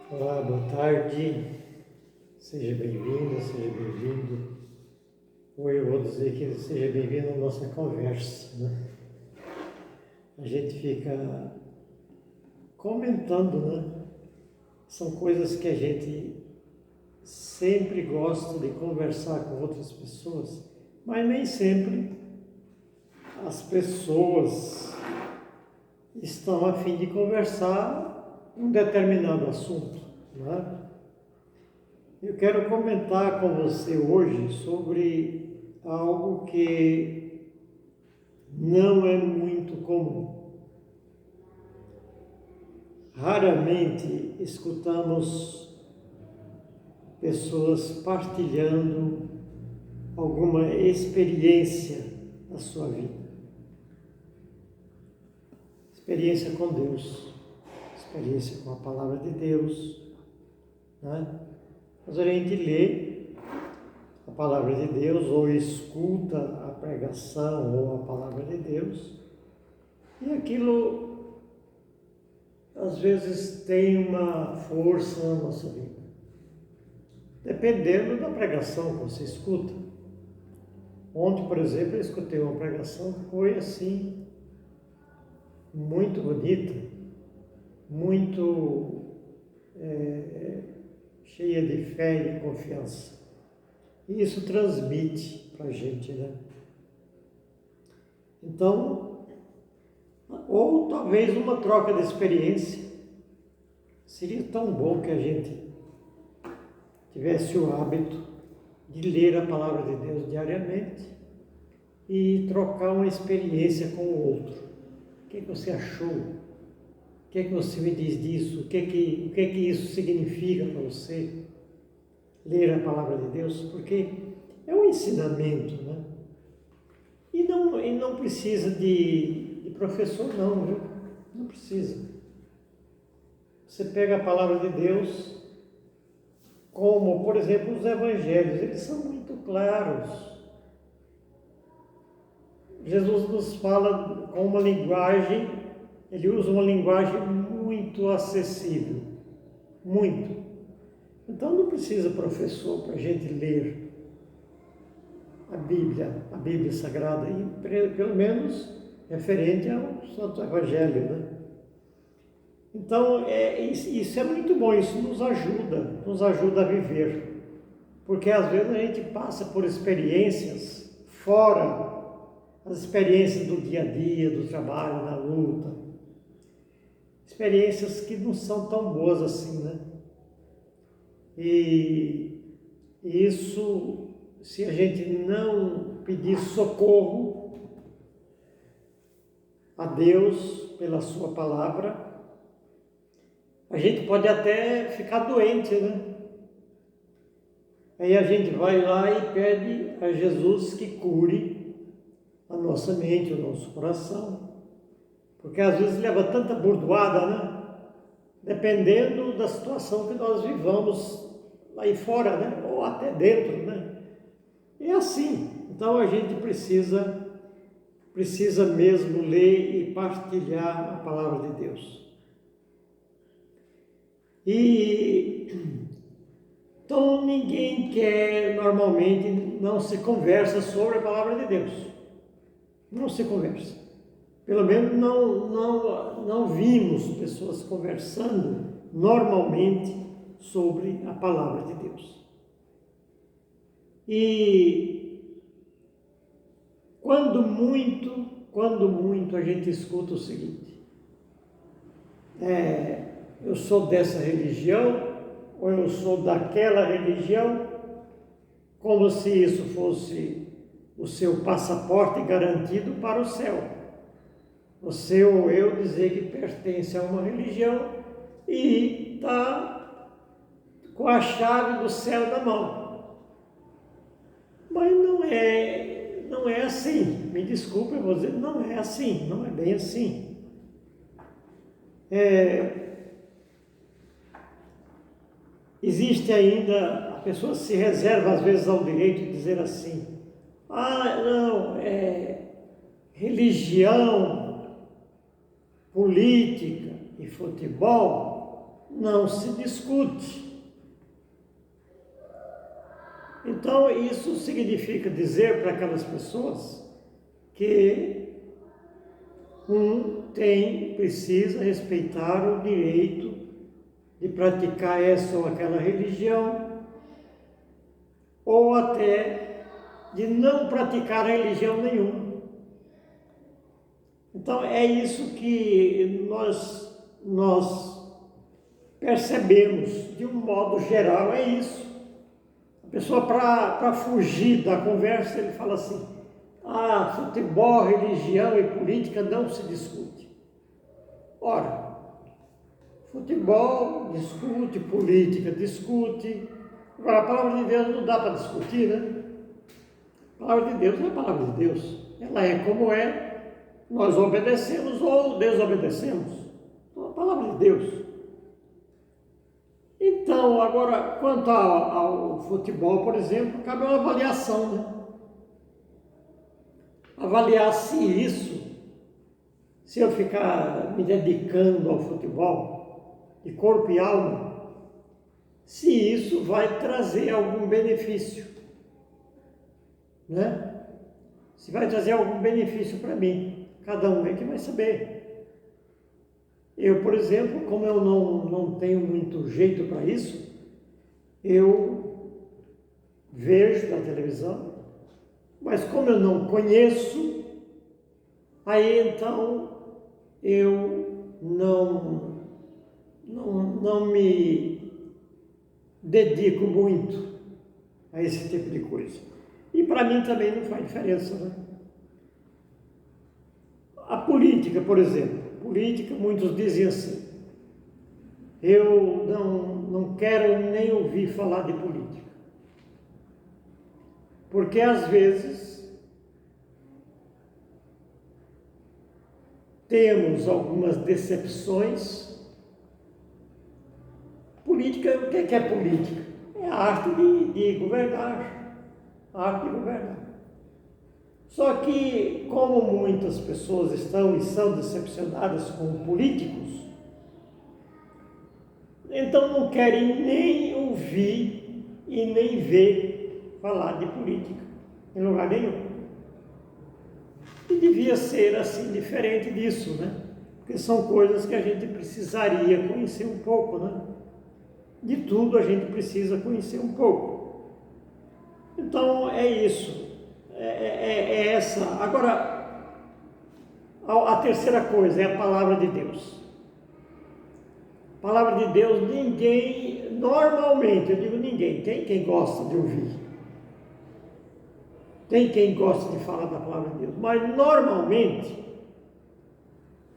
Olá, boa tarde. Seja bem-vinda, seja bem-vindo. Ou eu vou dizer que seja bem-vindo à nossa conversa, né? A gente fica comentando, né? São coisas que a gente sempre gosta de conversar com outras pessoas, mas nem sempre as pessoas estão a fim de conversar um determinado assunto, né? Eu quero comentar com você hoje sobre algo que não é muito comum. Raramente escutamos pessoas partilhando alguma experiência da sua vida. Experiência com Deus, experiência com a palavra de Deus, né? Mas a gente lê a palavra de Deus ou escuta a pregação ou a palavra de Deus e aquilo às vezes tem uma força na nossa vida, dependendo da pregação que você escuta. Ontem, por exemplo, eu escutei uma pregação que foi assim, muito bonita, muito cheia de fé e de confiança. E isso transmite para a gente, né? Então, ou talvez uma troca de experiência. Seria tão bom que a gente tivesse o hábito de ler a palavra de Deus diariamente e trocar uma experiência com o outro. O que você achou? O que você me diz disso? O que isso significa para você? Ler a palavra de Deus, porque é um ensinamento, né? E não precisa de professor não, viu? Não precisa. Você pega a palavra de Deus, como, por exemplo, os evangelhos, eles são muito claros. Jesus nos fala com uma linguagem, ele usa uma linguagem muito acessível, muito. Então não precisa professor para a gente ler a Bíblia Sagrada, e pelo menos referente ao Santo Evangelho, né? Então, isso é muito bom, isso nos ajuda a viver, porque às vezes a gente passa por experiências fora, as experiências do dia a dia, do trabalho, da luta, experiências que não são tão boas assim, né? E isso, se a gente não pedir socorro a Deus pela sua palavra, a gente pode até ficar doente, né? Aí a gente vai lá e pede a Jesus que cure a nossa mente, o nosso coração. Porque às vezes leva tanta burdoada, né? Dependendo da situação que nós vivamos lá aí fora, né? Ou até dentro, né? É assim. Então a gente precisa mesmo ler e partilhar a palavra de Deus. Então ninguém quer, normalmente, não se conversa sobre a palavra de Deus. Não se conversa. Pelo menos não vimos pessoas conversando normalmente sobre a palavra de Deus. E quando muito a gente escuta o seguinte: eu sou dessa religião, ou eu sou daquela religião, como se isso fosse o seu passaporte garantido para o céu. Você ou eu dizer que pertence a uma religião e está com a chave do céu na mão. Mas não é assim. Me desculpe, eu vou dizer, não é assim, não é bem assim. Existe ainda, a pessoa se reserva às vezes ao direito de dizer assim: religião, política e futebol não se discute. Então, isso significa dizer para aquelas pessoas que precisa respeitar o direito de praticar essa ou aquela religião, ou até de não praticar religião nenhuma. Então, é isso que nós percebemos, de um modo geral, é isso. A pessoa, para fugir da conversa, ele fala assim: futebol, religião e política não se discute. Ora, futebol discute, política discute. Agora, a palavra de Deus não dá para discutir, né? A palavra de Deus é a palavra de Deus. Ela é como é, nós obedecemos ou desobedecemos. Então, a palavra de Deus. Então, agora, quanto ao futebol, por exemplo, cabe uma avaliação, né? Avaliar se eu ficar me dedicando ao futebol, de corpo e alma, se isso vai trazer algum benefício, né? Se vai trazer algum benefício para mim. Cada um é que vai saber. Eu, por exemplo, como eu não tenho muito jeito para isso, eu vejo na televisão, mas como eu não conheço, aí então eu não me dedico muito a esse tipo de coisa. E para mim também não faz diferença, né? A política, por exemplo. Política, muitos dizem assim: eu não quero nem ouvir falar de política. Porque às vezes temos algumas decepções. Política, o que é política? É a arte de governar. A arte de governar. Só que, como muitas pessoas estão e são decepcionadas com políticos, então não querem nem ouvir e nem ver falar de política, em lugar nenhum. E devia ser assim, diferente disso, né? Porque são coisas que a gente precisaria conhecer um pouco, né? De tudo a gente precisa conhecer um pouco. Então é isso. É essa. Agora, a terceira coisa é a palavra de Deus. A palavra de Deus, ninguém, normalmente, eu digo ninguém, tem quem gosta de ouvir. Tem quem gosta de falar da palavra de Deus. Mas normalmente,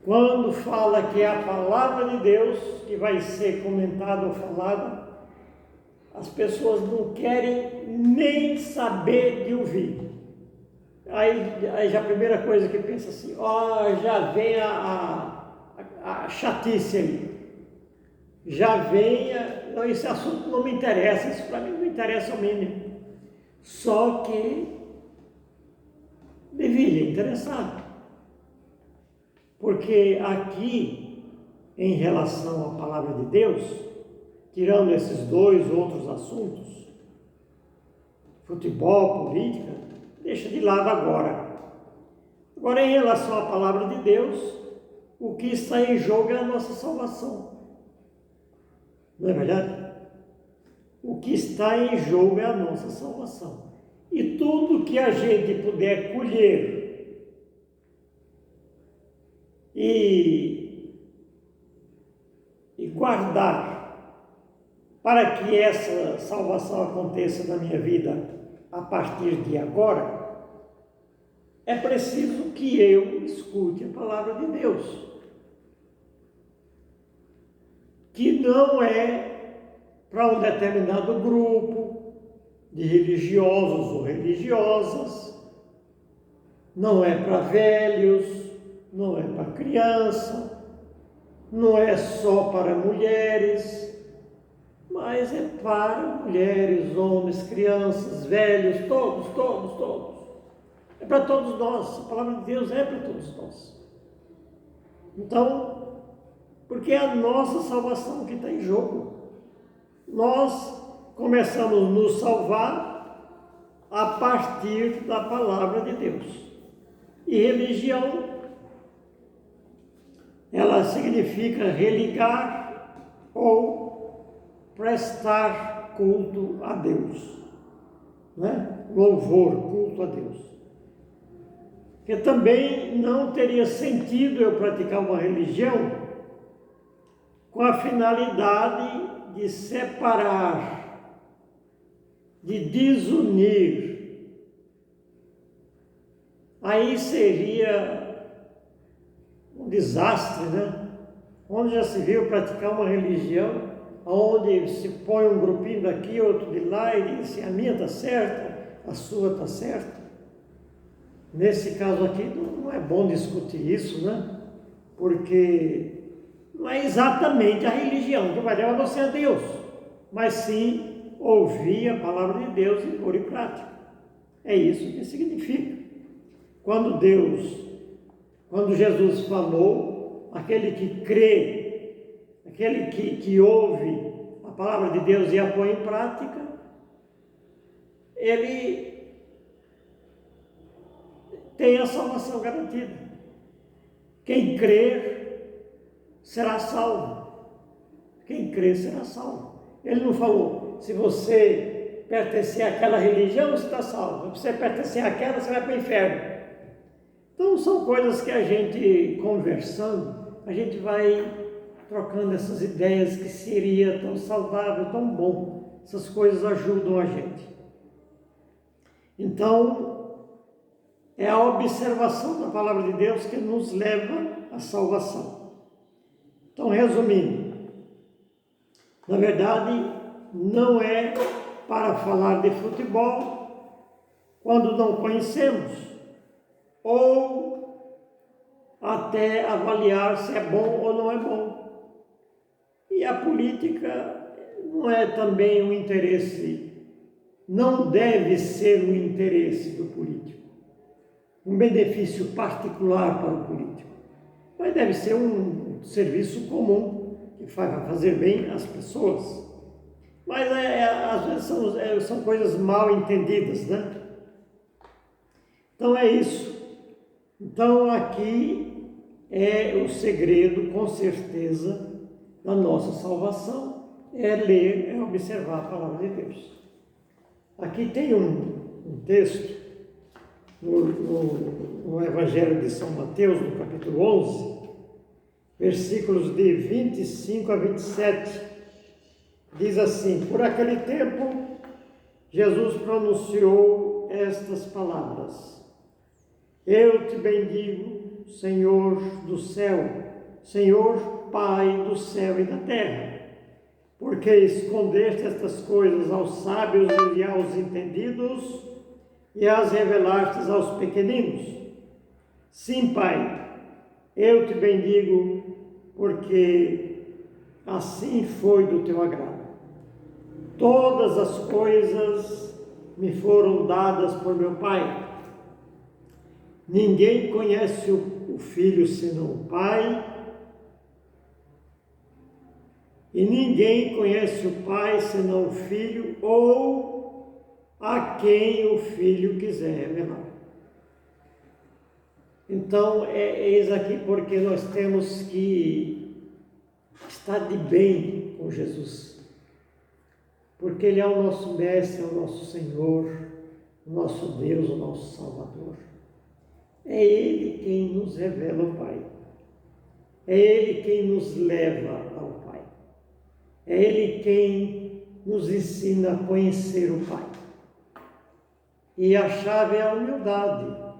quando fala que é a palavra de Deus que vai ser comentada ou falada, as pessoas não querem nem saber de ouvir. Aí já a primeira coisa que pensa assim: já vem a chatice aí. Já vem, não, esse assunto não me interessa, isso para mim não me interessa ao mínimo. Só que deveria interessar. Porque aqui, em relação à palavra de Deus, tirando esses dois outros assuntos, futebol, política, deixa de lado agora. Agora, em relação à palavra de Deus, o que está em jogo é a nossa salvação. Não é verdade? O que está em jogo é a nossa salvação. E tudo que a gente puder colher e guardar para que essa salvação aconteça na minha vida a partir de agora, é preciso que eu escute a palavra de Deus. Que não é para um determinado grupo de religiosos ou religiosas, não é para velhos, não é para criança, não é só para mulheres, mas é para mulheres, homens, crianças, velhos, todos. É para todos nós, a palavra de Deus é para todos nós. Então, porque é a nossa salvação que está em jogo. Nós começamos a nos salvar a partir da palavra de Deus. E religião, ela significa religar ou prestar culto a Deus, né? Louvor, culto a Deus. Porque também não teria sentido eu praticar uma religião com a finalidade de separar, de desunir. Aí seria um desastre, né? Onde já se viu praticar uma religião, onde se põe um grupinho daqui, outro de lá, e diz assim, a minha está certa, a sua está certa. Nesse caso aqui não é bom discutir isso, né? Porque não é exatamente a religião que vai levar você a Deus, mas sim ouvir a palavra de Deus e pôr em prática. É isso que significa. Quando Jesus falou, aquele que crê, aquele que ouve a palavra de Deus e a põe em prática, ele tem a salvação garantida. Quem crer será salvo. Quem crer será salvo. Ele não falou, se você pertencer àquela religião, você está salvo. Se você pertencer àquela, você vai para o inferno. Então são coisas que a gente, conversando, a gente vai trocando essas ideias que seria tão saudável, tão bom. Essas coisas ajudam a gente. Então, é a observação da palavra de Deus que nos leva à salvação. Então, resumindo, na verdade, não é para falar de futebol quando não conhecemos, ou até avaliar se é bom ou não é bom. E a política não é também um interesse, não deve ser um interesse do político, um benefício particular para o político, mas deve ser um serviço comum que vai fazer bem às pessoas. Mas às vezes são coisas mal entendidas, né? Então é isso. Então aqui é o segredo, com certeza, da nossa salvação, é ler, é observar a palavra de Deus. Aqui tem um texto no Evangelho de São Mateus, no capítulo 11, versículos de 25 a 27, diz assim: por aquele tempo, Jesus pronunciou estas palavras: eu te bendigo, Senhor do céu, Senhor Pai do céu e da terra, porque escondeste estas coisas aos sábios e aos entendidos e as revelaste aos pequeninos. Sim, Pai, eu te bendigo, porque assim foi do teu agrado. Todas as coisas me foram dadas por meu Pai. Ninguém conhece o Filho senão o Pai, e ninguém conhece o Pai senão o Filho, ou a quem o Filho quiser revelar. Então, eis aqui porque nós temos que estar de bem com Jesus, porque Ele é o nosso Mestre, é o nosso Senhor, o nosso Deus, o nosso Salvador. É Ele quem nos revela o Pai, é Ele quem nos leva ao Pai, é Ele quem nos ensina a conhecer o Pai. E a chave é a humildade.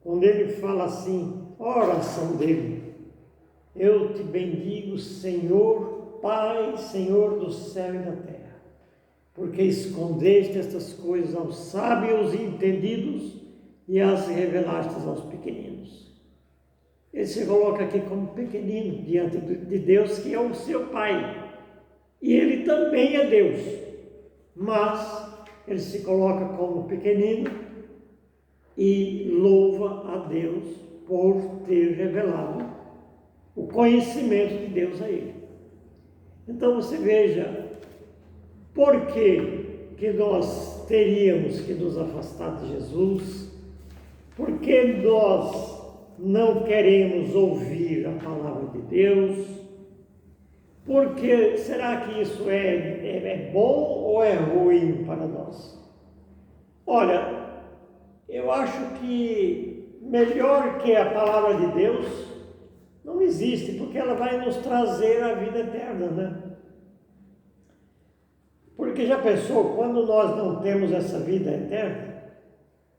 Quando Ele fala assim, a oração dele: eu te bendigo, Senhor, Pai, Senhor do céu e da terra, porque escondeste estas coisas aos sábios e entendidos e as revelaste aos pequeninos. Ele se coloca aqui como pequenino diante de Deus, que é o seu Pai. E Ele também é Deus, mas Ele se coloca como pequenino e louva a Deus por ter revelado o conhecimento de Deus a ele. Então você veja, por que nós teríamos que nos afastar de Jesus? Por que nós não queremos ouvir a palavra de Deus? Porque será que isso é bom ou é ruim para nós? Olha, eu acho que melhor que a palavra de Deus não existe, porque ela vai nos trazer a vida eterna, né? Porque já pensou, quando nós não temos essa vida eterna,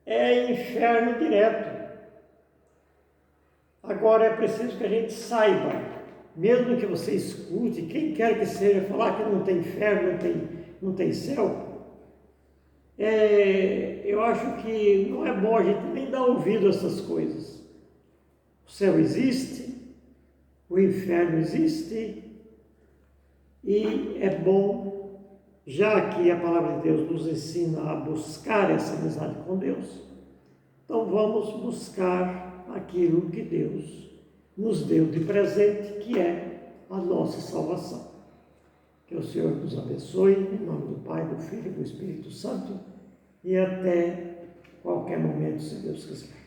é inferno direto. Agora é preciso que a gente saiba, mesmo que você escute, quem quer que seja, falar que não tem inferno, não tem céu, eu acho que não é bom a gente nem dar ouvido a essas coisas. O céu existe, o inferno existe, e é bom, já que a palavra de Deus nos ensina a buscar essa amizade com Deus, então vamos buscar aquilo que Deus nos deu de presente, que é a nossa salvação. Que o Senhor nos abençoe, em nome do Pai, do Filho e do Espírito Santo, e até qualquer momento, se Deus quiser.